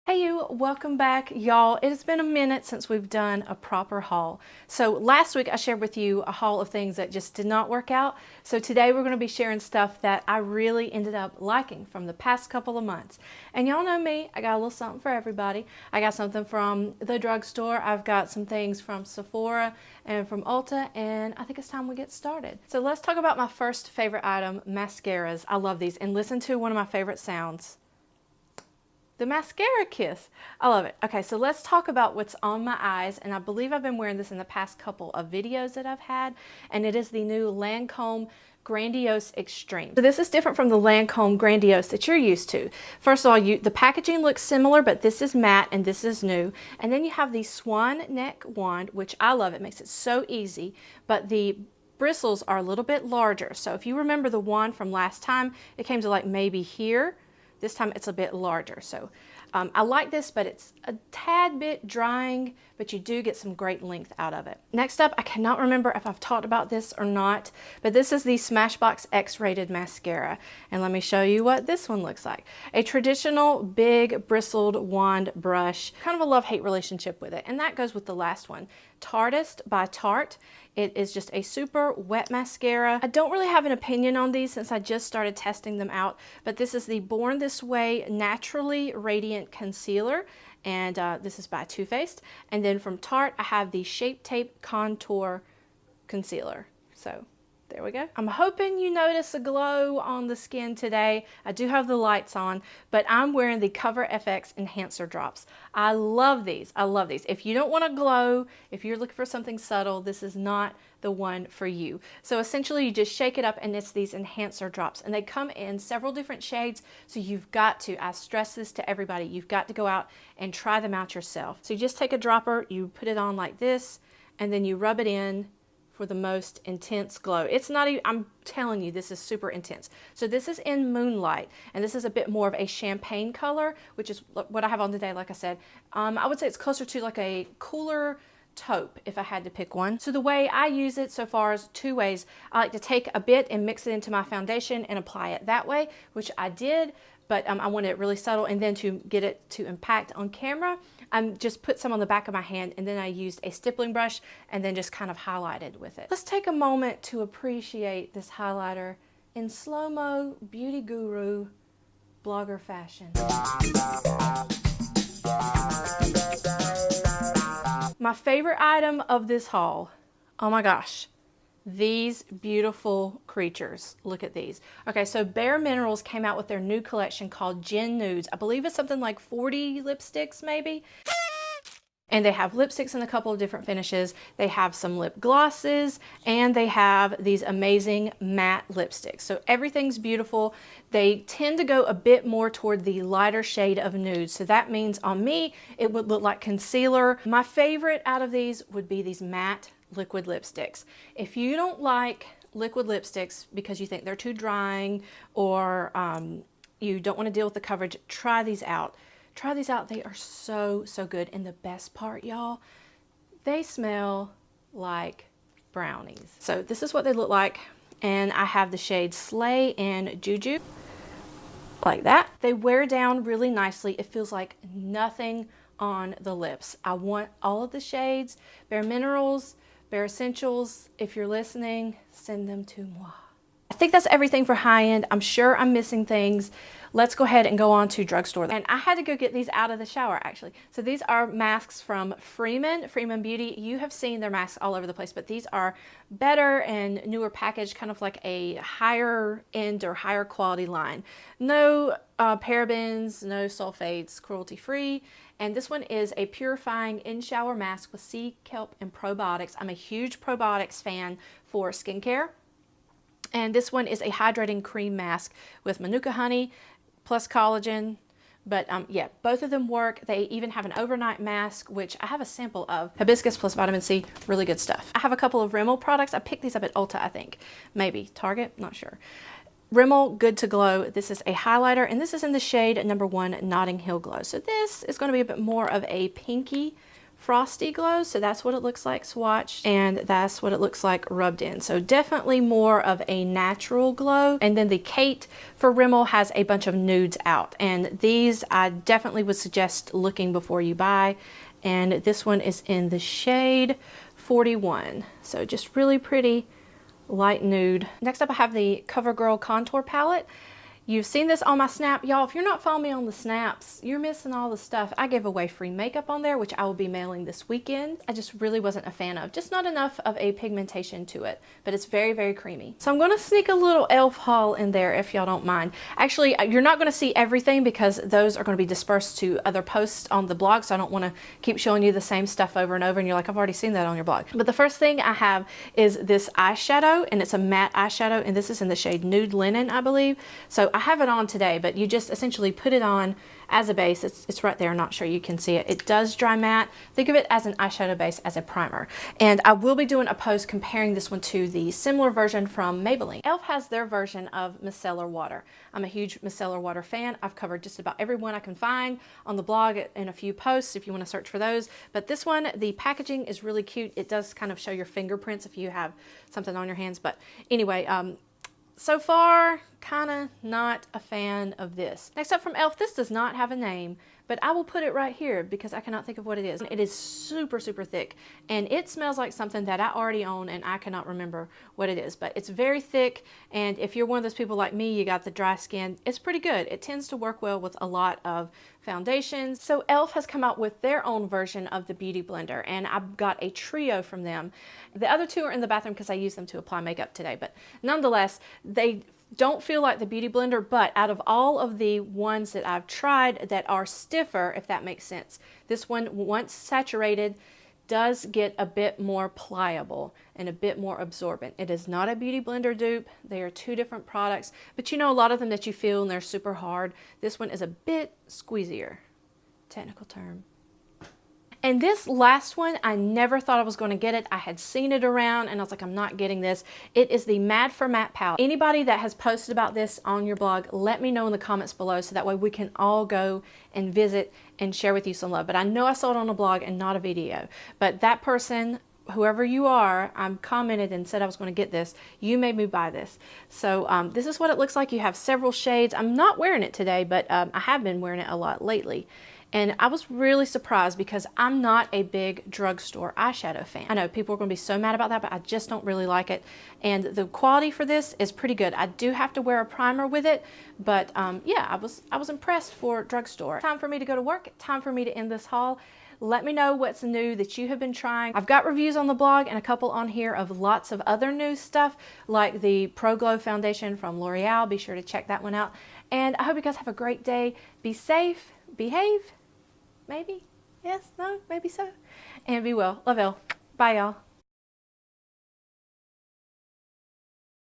Hey you, welcome back y'all. It has been a minute since we've done a proper haul. So last week I shared with you a haul of things that just did not work out. So today we're going to be sharing stuff that I really ended up liking from the past couple of months. And y'all know me, I got a little something for everybody. I got something from the drugstore, I've got some things from Sephora and from ULTA, and I think it's time we get started. So let's talk about my first favorite item, mascaras. I love these, and listen to one of my favorite sounds. The mascara kiss. I love it. Okay, so let's talk about what's on my eyes, and I believe I've been wearing this in the past couple of videos that I've had, and it is the new Lancome Grandiose Extreme. So this is different from the Lancome Grandiose that you're used to. First of all, the packaging looks similar, but this is matte and this is new. And then you have the swan neck wand, which I love. It makes it so easy, but the bristles are a little bit larger. So if you remember the wand from last time, it came to like maybe here. This time it's a bit larger. So I like this, but it's a tad bit drying, but you do get some great length out of it. Next up, I cannot remember if I've talked about this or not, but this is the Smashbox X-Rated Mascara. And let me show you what this one looks like. A traditional big bristled wand brush, kind of a love-hate relationship with it. And that goes with the last one. Tartist by Tarte. It is just a super wet mascara. I don't really have an opinion on these since I just started testing them out, but this is the Born This Way Naturally Radiant Concealer, and this is by Too Faced. And then from Tarte, I have the Shape Tape Contour Concealer. So there we go. I'm hoping you notice a glow on the skin today. I do have the lights on, but I'm wearing the Cover FX Enhancer Drops. I love these. I love these. If you don't want to glow, if you're looking for something subtle, this is not the one for you. So essentially you just shake it up and it's these enhancer drops, and they come in several different shades. So you've got to, I stress this to everybody, you've got to go out and try them out yourself. So you just take a dropper, you put it on like this, and then you rub it in for the most intense glow. It's not even, I'm telling you, this is super intense. So this is in Moonlight, and this is a bit more of a champagne color, which is what I have on today. Like I said, I would say it's closer to like a cooler taupe if I had to pick one. So the way I use it so far is two ways. I like to take a bit and mix it into my foundation and apply it that way, which I did, but I wanted it really subtle, and then to get it to impact on camera, I just put some on the back of my hand, and then I used a stippling brush and then just kind of highlighted with it. Let's take a moment to appreciate this highlighter in slow-mo beauty guru blogger fashion. My favorite item of this haul, oh my gosh, these beautiful creatures. Look at these. Okay, so Bare Minerals came out with their new collection called Gin Nudes. I believe it's something like 40 lipsticks maybe. And they have lipsticks in a couple of different finishes. They have some lip glosses, and they have these amazing matte lipsticks. So everything's beautiful. They tend to go a bit more toward the lighter shade of nude. So that means on me, it would look like concealer. My favorite out of these would be these matte liquid lipsticks. If you don't like liquid lipsticks because you think they're too drying, or you don't want to deal with the coverage, try these out. Try these out. They are so, so good. And the best part, y'all, they smell like brownies. So this is what they look like. And I have the shades Slay and Juju, like that. They wear down really nicely. It feels like nothing on the lips. I want all of the shades. Bare Minerals, Bare Essentials, if you're listening, send them to moi. I think that's everything for high end. I'm sure I'm missing things. Let's go ahead and go on to drugstore. And I had to go get these out of the shower actually. So these are masks from Freeman Beauty. You have seen their masks all over the place, but these are better and newer packaged, kind of like a higher end or higher quality line. No parabens, no sulfates, cruelty free. And this one is a purifying in-shower mask with sea kelp and probiotics. I'm a huge probiotics fan for skincare. And this one is a hydrating cream mask with manuka honey plus collagen. But yeah, both of them work. They even have an overnight mask, which I have a sample of. Hibiscus plus vitamin C, really good stuff. I have a couple of Rimmel products. I picked these up at Ulta, I think. Maybe Target, not sure. Rimmel Good to Glow. This is a highlighter, and this is in the shade number 1 Notting Hill Glow. So this is going to be a bit more of a pinky frosty glow. So that's what it looks like swatched, and that's what it looks like rubbed in. So definitely more of a natural glow. And then the Kate for Rimmel has a bunch of nudes out, and these I definitely would suggest looking before you buy. And this one is in the shade 41. So just really pretty light nude. Next up I have the CoverGirl Contour Palette. You've seen this on my Snap. Y'all, if you're not following me on the Snaps, you're missing all the stuff. I give away free makeup on there, which I will be mailing this weekend. I just really wasn't a fan of. Just not enough of a pigmentation to it, but it's very, very creamy. So I'm going to sneak a little e.l.f. haul in there if y'all don't mind. Actually, you're not going to see everything because those are going to be dispersed to other posts on the blog, so I don't want to keep showing you the same stuff over and over, and you're like, I've already seen that on your blog. But the first thing I have is this eyeshadow, and it's a matte eyeshadow, and this is in the shade Nude Linen, I believe. So I have it on today, but you just essentially put it on as a base. It's right there. I'm not sure you can see it. It does dry matte. Think of it as an eyeshadow base, as a primer. And I will be doing a post comparing this one to the similar version from Maybelline. e.l.f. has their version of micellar water. I'm a huge micellar water fan. I've covered just about every one I can find on the blog in a few posts if you want to search for those. But this one, the packaging is really cute. It does kind of show your fingerprints if you have something on your hands. But anyway, so far, kind of not a fan of this. Next up from e.l.f., this does not have a name, but I will put it right here because I cannot think of what it is. It is super, super thick, and it smells like something that I already own, and I cannot remember what it is, but it's very thick, and if you're one of those people like me, you got the dry skin, it's pretty good. It tends to work well with a lot of foundations. So e.l.f. has come out with their own version of the Beauty Blender, and I've got a trio from them. The other two are in the bathroom because I use them to apply makeup today, but nonetheless, they don't feel like the Beauty Blender, but out of all of the ones that I've tried that are stiffer, if that makes sense, this one, once saturated, does get a bit more pliable and a bit more absorbent. It is not a Beauty Blender dupe. They are two different products, but you know, a lot of them that you feel and they're super hard. This one is a bit squeezier. Technical term. And this last one, I never thought I was going to get it. I had seen it around and I was like, I'm not getting this. It is the Mad for Matte palette. Anybody that has posted about this on your blog, let me know in the comments below so that way we can all go and visit and share with you some love. But I know I saw it on a blog and not a video. But that person, whoever you are, I commented and said I was going to get this. You made me buy this. So this is what it looks like. You have several shades. I'm not wearing it today, but I have been wearing it a lot lately. And I was really surprised because I'm not a big drugstore eyeshadow fan. I know people are going to be so mad about that, but I just don't really like it. And the quality for this is pretty good. I do have to wear a primer with it, but yeah, I was impressed for drugstore. Time for me to go to work. Time for me to end this haul. Let me know what's new that you have been trying. I've got reviews on the blog and a couple on here of lots of other new stuff like the Pro Glow foundation from L'Oreal. Be sure to check that one out. And I hope you guys have a great day. Be safe, behave. Maybe? Yes? No? Maybe so? And be well. Love y'all. Bye, y'all.